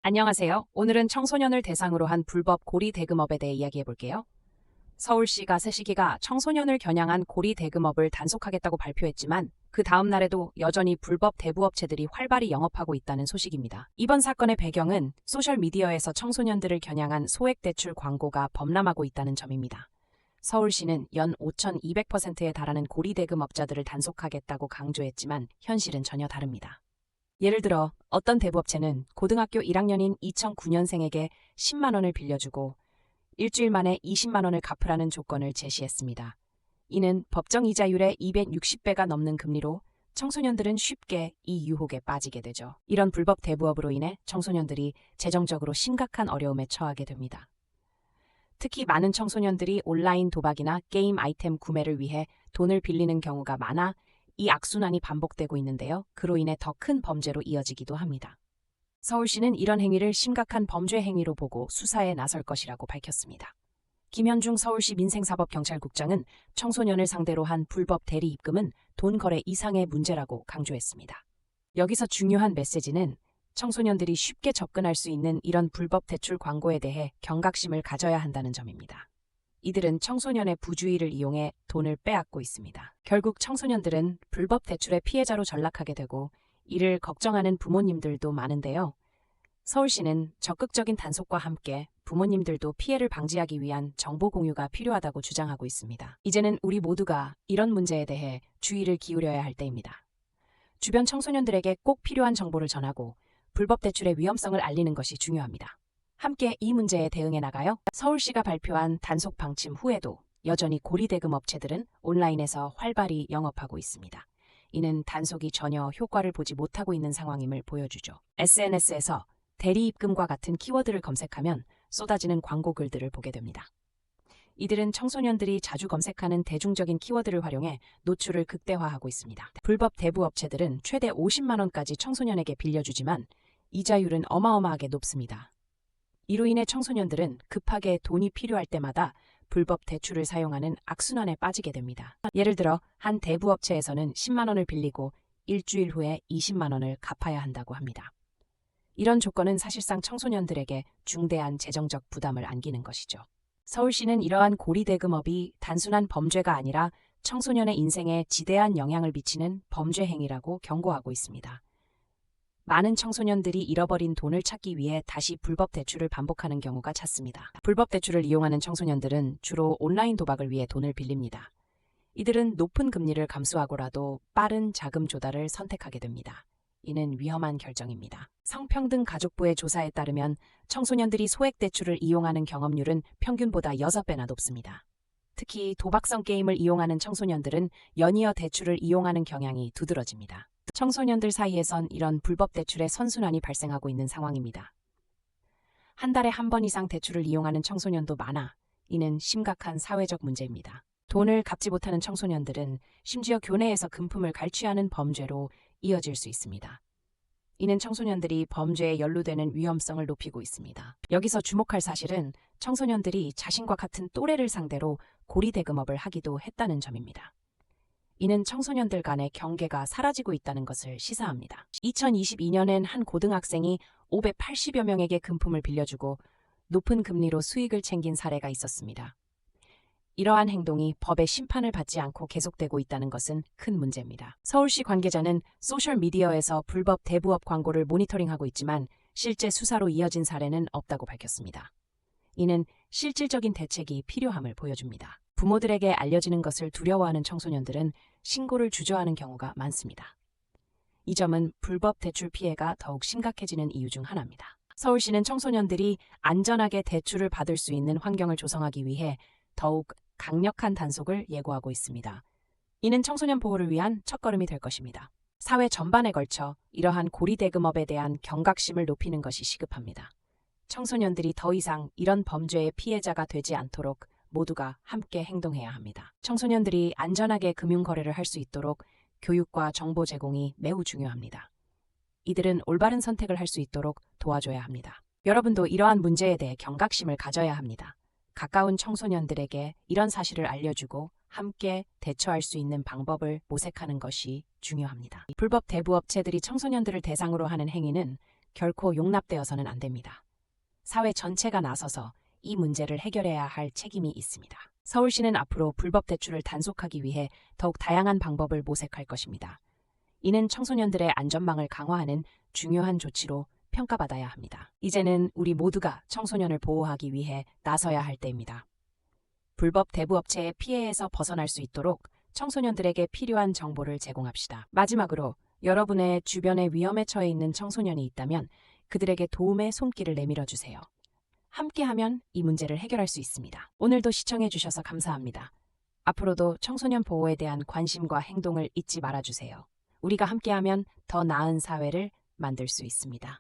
안녕하세요. 오늘은 청소년을 대상으로 한 불법 고리 대금업에 대해 이야기해 볼게요. 서울시가 새시기가 청소년을 겨냥한 고리 대금업을 단속하겠다고 발표했지만 그 다음 날에도 여전히 불법 대부업체들이 활발히 영업하고 있다는 소식입니다. 이번 사건의 배경은 소셜미디어에서 청소년들을 겨냥한 소액대출 광고가 범람하고 있다는 점입니다. 서울시는 연 5,200%에 달하는 고리 대금업자들을 단속하겠다고 강조했지만 현실은 전혀 다릅니다. 예를 들어 어떤 대부업체는 고등학교 1학년인 2009년생에게 10만 원을 빌려주고 일주일 만에 20만 원을 갚으라는 조건을 제시했습니다. 이는 법정 이자율의 260배가 넘는 금리로 청소년들은 쉽게 이 유혹에 빠지게 되죠. 이런 불법 대부업으로 인해 청소년들이 재정적으로 심각한 어려움에 처하게 됩니다. 특히 많은 청소년들이 온라인 도박이나 게임 아이템 구매를 위해 돈을 빌리는 경우가 많아 이 악순환이 반복되고 있는데요. 그로 인해 더 큰 범죄로 이어지기도 합니다. 서울시는 이런 행위를 심각한 범죄 행위로 보고 수사에 나설 것이라고 밝혔습니다. 김현중 서울시 민생사법경찰국장은 청소년을 상대로 한 불법 대리 입금은 돈 거래 이상의 문제라고 강조했습니다. 여기서 중요한 메시지는 청소년들이 쉽게 접근할 수 있는 이런 불법 대출 광고에 대해 경각심을 가져야 한다는 점입니다. 이들은 청소년의 부주의를 이용해 돈을 빼앗고 있습니다. 결국 청소년들은 불법 대출의 피해자로 전락하게 되고 이를 걱정하는 부모님들도 많은데요. 서울시는 적극적인 단속과 함께 부모님들도 피해를 방지하기 위한 정보 공유가 필요하다고 주장하고 있습니다. 이제는 우리 모두가 이런 문제에 대해 주의를 기울여야 할 때입니다. 주변 청소년들에게 꼭 필요한 정보를 전하고 불법 대출의 위험성을 알리는 것이 중요합니다. 함께 이 문제에 대응해 나가요. 서울시가 발표한 단속 방침 후에도 여전히 고리대금 업체들은 온라인에서 활발히 영업하고 있습니다. 이는 단속이 전혀 효과를 보지 못하고 있는 상황임을 보여주죠. SNS에서 대리입금과 같은 키워드를 검색하면 쏟아지는 광고 글들을 보게 됩니다. 이들은 청소년들이 자주 검색하는 대중적인 키워드를 활용해 노출을 극대화하고 있습니다. 불법 대부업체들은 최대 50만 원까지 청소년에게 빌려주지만 이자율은 어마어마하게 높습니다. 이로 인해 청소년들은 급하게 돈이 필요할 때마다 불법 대출을 사용하는 악순환에 빠지게 됩니다. 예를 들어 한 대부업체에서는 10만 원을 빌리고 일주일 후에 20만 원을 갚아야 한다고 합니다. 이런 조건은 사실상 청소년들에게 중대한 재정적 부담을 안기는 것이죠. 서울시는 이러한 고리대금업이 단순한 범죄가 아니라 청소년의 인생에 지대한 영향을 미치는 범죄 행위라고 경고하고 있습니다. 많은 청소년들이 잃어버린 돈을 찾기 위해 다시 불법 대출을 반복하는 경우가 잦습니다. 불법 대출을 이용하는 청소년들은 주로 온라인 도박을 위해 돈을 빌립니다. 이들은 높은 금리를 감수하고라도 빠른 자금 조달을 선택하게 됩니다. 이는 위험한 결정입니다. 성평등가족부의 조사에 따르면 청소년들이 소액 대출을 이용하는 경험률은 평균보다 6배나 높습니다. 특히 도박성 게임을 이용하는 청소년들은 연이어 대출을 이용하는 경향이 두드러집니다. 청소년들 사이에선 이런 불법 대출의 선순환이 발생하고 있는 상황입니다. 한 달에 한 번 이상 대출을 이용하는 청소년도 많아 이는 심각한 사회적 문제입니다. 돈을 갚지 못하는 청소년들은 심지어 교내에서 금품을 갈취하는 범죄로 이어질 수 있습니다. 이는 청소년들이 범죄에 연루되는 위험성을 높이고 있습니다. 여기서 주목할 사실은 청소년들이 자신과 같은 또래를 상대로 고리대금업을 하기도 했다는 점입니다. 이는 청소년들 간의 경계가 사라지고 있다는 것을 시사합니다. 2022년엔 한 고등학생이 580여 명에게 금품을 빌려주고 높은 금리로 수익을 챙긴 사례가 있었습니다. 이러한 행동이 법의 심판을 받지 않고 계속되고 있다는 것은 큰 문제입니다. 서울시 관계자는 소셜미디어에서 불법 대부업 광고를 모니터링하고 있지만 실제 수사로 이어진 사례는 없다고 밝혔습니다. 이는 실질적인 대책이 필요함을 보여줍니다. 부모들에게 알려지는 것을 두려워하는 청소년들은 신고를 주저하는 경우가 많습니다. 이 점은 불법 대출 피해가 더욱 심각해지는 이유 중 하나입니다. 서울시는 청소년들이 안전하게 대출을 받을 수 있는 환경을 조성하기 위해 더욱 강력한 단속을 예고하고 있습니다. 이는 청소년 보호를 위한 첫걸음이 될 것입니다. 사회 전반에 걸쳐 이러한 고리대금업에 대한 경각심을 높이는 것이 시급합니다. 청소년들이 더 이상 이런 범죄의 피해자가 되지 않도록 모두가 함께 행동해야 합니다. 청소년들이 안전하게 금융거래를 할 수 있도록 교육과 정보 제공이 매우 중요합니다. 이들은 올바른 선택을 할 수 있도록 도와줘야 합니다. 여러분도 이러한 문제에 대해 경각심을 가져야 합니다. 가까운 청소년들에게 이런 사실을 알려주고 함께 대처할 수 있는 방법을 모색하는 것이 중요합니다. 불법 대부업체들이 청소년들을 대상으로 하는 행위는 결코 용납되어서는 안 됩니다. 사회 전체가 나서서 이 문제를 해결해야 할 책임이 있습니다. 서울시는 앞으로 불법 대출을 단속하기 위해 더욱 다양한 방법을 모색할 것입니다. 이는 청소년들의 안전망을 강화하는 중요한 조치로 평가받아야 합니다. 이제는 우리 모두가 청소년을 보호하기 위해 나서야 할 때입니다. 불법 대부업체의 피해에서 벗어날 수 있도록 청소년들에게 필요한 정보를 제공합시다. 마지막으로 여러분의 주변에 위험에 처해 있는 청소년이 있다면 그들에게 도움의 손길을 내밀어 주세요. 함께하면 이 문제를 해결할 수 있습니다. 오늘도 시청해 주셔서 감사합니다. 앞으로도 청소년 보호에 대한 관심과 행동을 잊지 말아주세요. 우리가 함께하면 더 나은 사회를 만들 수 있습니다.